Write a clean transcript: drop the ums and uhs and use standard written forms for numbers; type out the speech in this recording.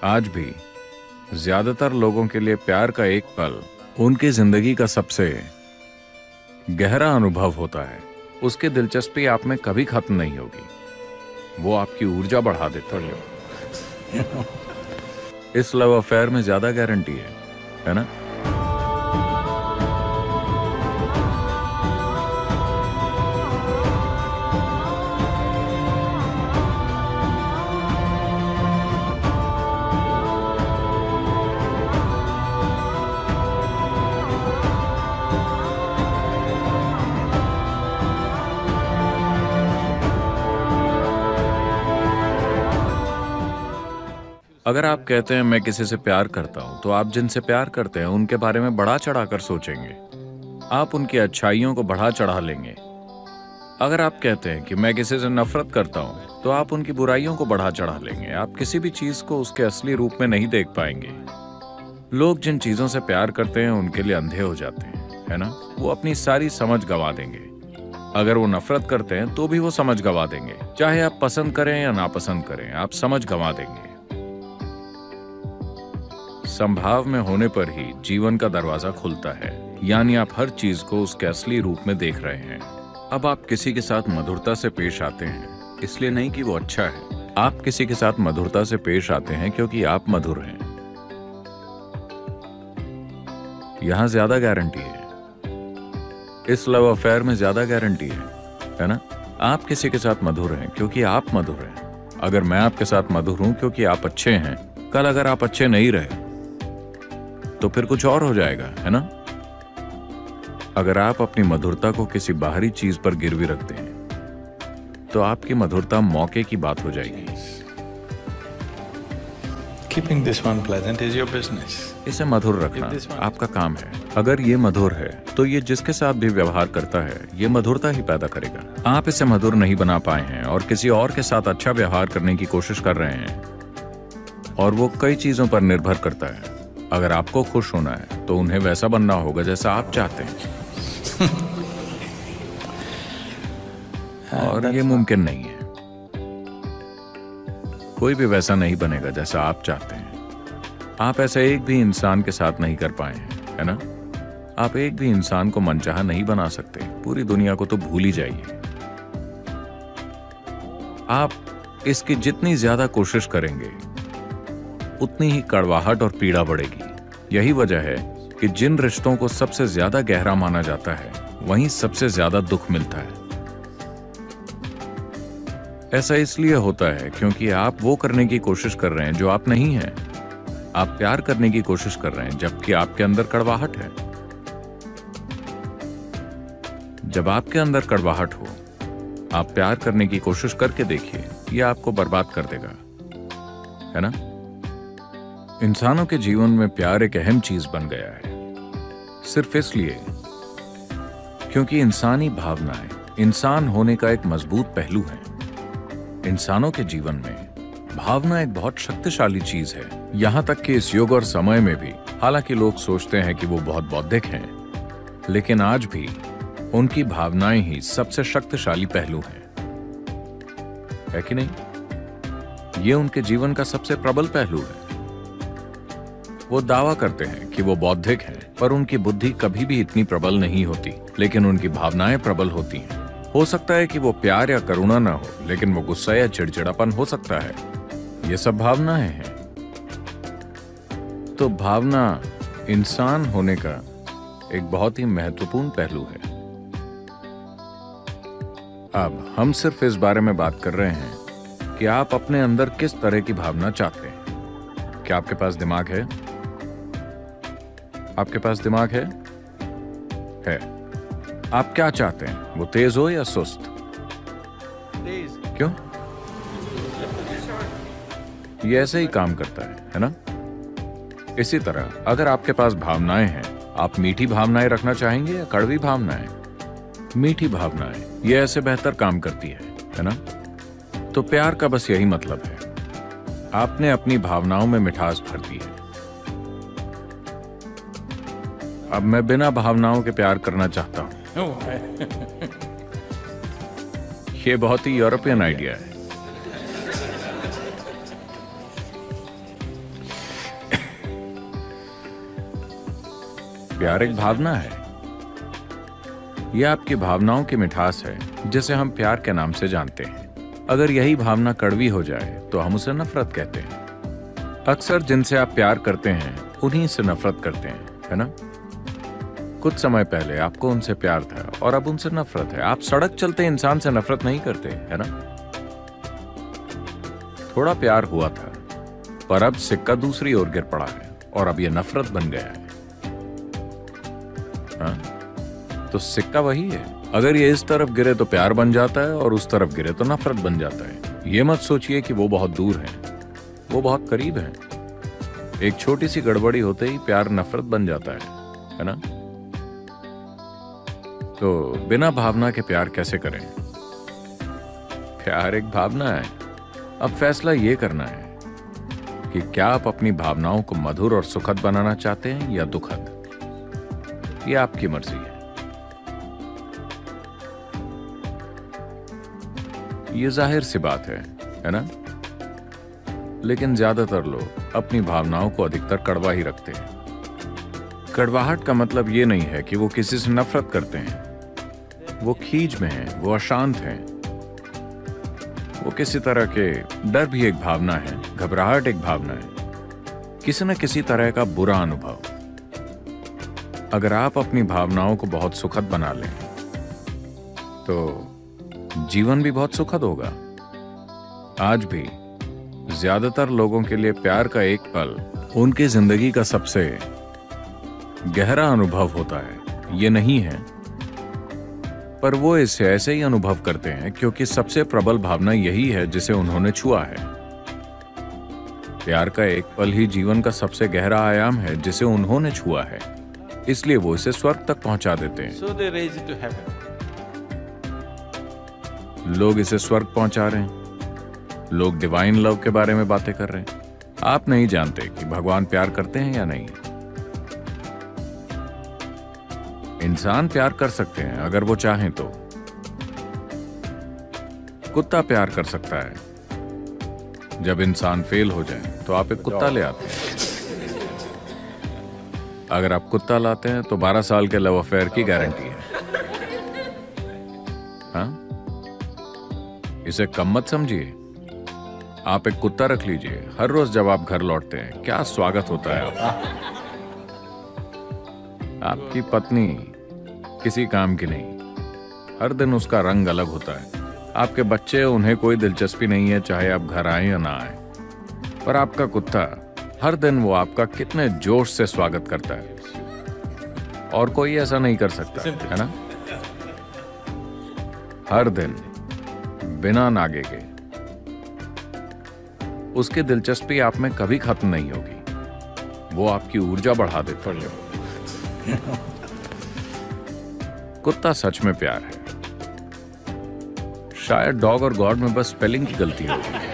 आज भी ज्यादातर लोगों के लिए प्यार का एक पल उनकी जिंदगी का सबसे गहरा अनुभव होता है। उसकी दिलचस्पी आप में कभी खत्म नहीं होगी। वो आपकी ऊर्जा बढ़ा देता है। इस लव अफेयर में ज्यादा गारंटी है ना? अगर आप कहते हैं मैं किसी से प्यार करता हूं, तो आप जिनसे प्यार करते हैं उनके बारे में बढ़ा चढ़ाकर सोचेंगे। आप उनकी अच्छाइयों को बढ़ा चढ़ा लेंगे। अगर आप कहते हैं कि मैं किसी से नफरत करता हूं, तो आप उनकी बुराइयों को बढ़ा चढ़ा लेंगे। आप किसी भी चीज को उसके असली रूप में नहीं देख पाएंगे। लोग जिन चीजों से प्यार करते हैं उनके लिए अंधे हो जाते हैं, है ना? वो अपनी सारी समझ गंवा देंगे। अगर वो नफरत करते हैं तो भी वो समझ गंवा देंगे। चाहे आप पसंद करें या नापसंद करें, आप समझ गंवा देंगे। संभाव में होने पर ही जीवन का दरवाजा खुलता है, यानी आप हर चीज को उसके असली रूप में देख रहे हैं। अब आप किसी के साथ मधुरता से पेश आते हैं, इसलिए नहीं कि वो अच्छा है। आप किसी के साथ मधुरता से पेश आते हैं क्योंकि आप मधुर हैं। यहां ज्यादा गारंटी है। इस लव अफेयर में ज्यादा गारंटी है ना? आप किसी के साथ मधुर हैं क्योंकि आप मधुर हैं। अगर मैं आपके साथ मधुर हूं क्योंकि आप अच्छे हैं, कल अगर आप अच्छे नहीं रहे तो फिर कुछ और हो जाएगा, है ना? अगर आप अपनी मधुरता को किसी बाहरी चीज पर गिरवी रखते हैं, तो आपकी मधुरता मौके की बात हो जाएगी। Keeping this one pleasant is your business. इसे मधुर रखना आपका काम है। अगर ये मधुर है, तो ये जिसके साथ भी व्यवहार करता है, ये मधुरता ही पैदा करेगा। आप इसे मधुर नहीं बना पाए हैं और किसी और के साथ अच्छा व्यवहार करने की कोशिश कर रहे हैं, और वो कई चीजों पर निर्भर करता है। अगर आपको खुश होना है, तो उन्हें वैसा बनना होगा जैसा आप चाहते हैं। और ये मुमकिन नहीं है। कोई भी वैसा नहीं बनेगा जैसा आप चाहते हैं। आप ऐसा एक भी इंसान के साथ नहीं कर पाए हैं, है ना? आप एक भी इंसान को मनचाहा नहीं बना सकते। पूरी दुनिया को तो भूल ही जाइए। आप इसकी जितनी ज्यादा कोशिश करेंगे, उतनी ही कड़वाहट और पीड़ा बढ़ेगी। यही वजह है कि जिन रिश्तों को सबसे ज्यादा गहरा माना जाता है, वहीं सबसे ज्यादा दुख मिलता है। ऐसा इसलिए होता है क्योंकि आप वो करने की कोशिश कर रहे हैं जो आप नहीं हैं। आप प्यार करने की कोशिश कर रहे हैं जबकि आपके अंदर कड़वाहट है। जब आपके अंदर कड़वाहट हो, आप प्यार करने की कोशिश करके देखिए, यह आपको बर्बाद कर देगा, है ना? इंसानों के जीवन में प्यार एक अहम चीज बन गया है, सिर्फ इसलिए क्योंकि इंसानी भावनाएं इंसान होने का एक मजबूत पहलू है। इंसानों के जीवन में भावना एक बहुत शक्तिशाली चीज है। यहां तक कि इस युग और समय में भी, हालांकि लोग सोचते हैं कि वो बहुत बौद्धिक हैं, लेकिन आज भी उनकी भावनाएं ही सबसे शक्तिशाली पहलू हैं, है कि नहीं? ये उनके जीवन का सबसे प्रबल पहलू है। वो दावा करते हैं कि वो बौद्धिक हैं, पर उनकी बुद्धि कभी भी इतनी प्रबल नहीं होती, लेकिन उनकी भावनाएं प्रबल होती हैं। हो सकता है कि वो प्यार या करुणा ना हो, लेकिन वो गुस्सा या चिड़चिड़ापन हो सकता है। ये सब भावनाएं हैं। तो भावना इंसान होने का एक बहुत ही महत्वपूर्ण पहलू है। अब हम सिर्फ इस बारे में बात कर रहे हैं कि आप अपने अंदर किस तरह की भावना चाहते हैं। क्या आपके पास दिमाग है? आपके पास दिमाग है? है। आप क्या चाहते हैं? वो तेज हो या सुस्त? Please. क्यों? ये ऐसे ही काम करता है ना? इसी तरह अगर आपके पास भावनाएं हैं, आप मीठी भावनाएं रखना चाहेंगे या कड़वी भावनाएं? मीठी भावनाएं, ये ऐसे बेहतर काम करती है ना? तो प्यार का बस यही मतलब है, आपने अपनी भावनाओं में मिठास भर दी है। अब मैं बिना भावनाओं के प्यार करना चाहता हूं। ये बहुत ही यूरोपियन आइडिया है। प्यार एक भावना है। यह आपकी भावनाओं की मिठास है जिसे हम प्यार के नाम से जानते हैं। अगर यही भावना कड़वी हो जाए तो हम उसे नफरत कहते हैं। अक्सर जिनसे आप प्यार करते हैं उन्हीं से नफरत करते हैं, है ना? कुछ समय पहले आपको उनसे प्यार था और अब उनसे नफरत है। आप सड़क चलते इंसान से नफरत नहीं करते, है ना? थोड़ा प्यार हुआ था पर अब सिक्का दूसरी ओर गिर पड़ा है और अब यह नफरत बन गया है। हाँ? तो सिक्का वही है। अगर ये इस तरफ गिरे तो प्यार बन जाता है और उस तरफ गिरे तो नफरत बन जाता है। ये मत सोचिए कि वो बहुत दूर है, वो बहुत करीब है। एक छोटी सी गड़बड़ी होते ही प्यार नफरत बन जाता है ना? तो बिना भावना के प्यार कैसे करें? प्यार एक भावना है। अब फैसला ये करना है कि क्या आप अपनी भावनाओं को मधुर और सुखद बनाना चाहते हैं या दुखद। ये आपकी मर्जी है। ये जाहिर सी बात है ना? लेकिन ज्यादातर लोग अपनी भावनाओं को अधिकतर कड़वा ही रखते हैं। कड़वाहट का मतलब ये नहीं है कि वो किसी से नफरत करते हैं। वो खींच में हैं, वो अशांत हैं, वो किसी तरह के डर भी एक भावना है, घबराहट एक भावना है, किसी न किसी तरह का बुरा अनुभव। अगर आप अपनी भावनाओं को बहुत सुखद बना लें तो जीवन भी बहुत सुखद होगा। आज भी ज्यादातर लोगों के लिए प्यार का एक पल उनकी जिंदगी का सबसे गहरा अनुभव होता है। ये नहीं है, पर वो इसे ऐसे ही अनुभव करते हैं क्योंकि सबसे प्रबल भावना यही है जिसे उन्होंने छुआ है। प्यार का एक पल ही जीवन का सबसे गहरा आयाम है जिसे उन्होंने छुआ है, इसलिए वो इसे स्वर्ग तक पहुंचा देते हैं। So they raise it to heaven. लोग इसे स्वर्ग पहुंचा रहे हैं। लोग डिवाइन लव के बारे में बातें कर रहे हैं। आप नहीं जानते कि भगवान प्यार करते हैं या नहीं। इंसान प्यार कर सकते हैं अगर वो चाहें तो। कुत्ता प्यार कर सकता है। जब इंसान फेल हो जाए तो आप एक कुत्ता ले आते हैं। अगर आप कुत्ता लाते हैं तो 12 साल के लव अफेयर की गारंटी है। हाँ? इसे कम मत समझिए। आप एक कुत्ता रख लीजिए। हर रोज जब आप घर लौटते हैं क्या स्वागत होता है आपका। आपकी पत्नी किसी काम की नहीं, हर दिन उसका रंग अलग होता है। आपके बच्चे, उन्हें कोई दिलचस्पी नहीं है चाहे आप घर आए या ना आए, पर आपका कुत्ता हर दिन वो आपका कितने जोश से स्वागत करता है और कोई ऐसा नहीं कर सकता, है ना? हर दिन बिना नागे के। उसकी दिलचस्पी आप में कभी खत्म नहीं होगी। वो आपकी ऊर्जा बढ़ा देता है। कुत्ता सच में प्यार है। शायद डॉग और गॉड में बस स्पेलिंग की गलती होगी।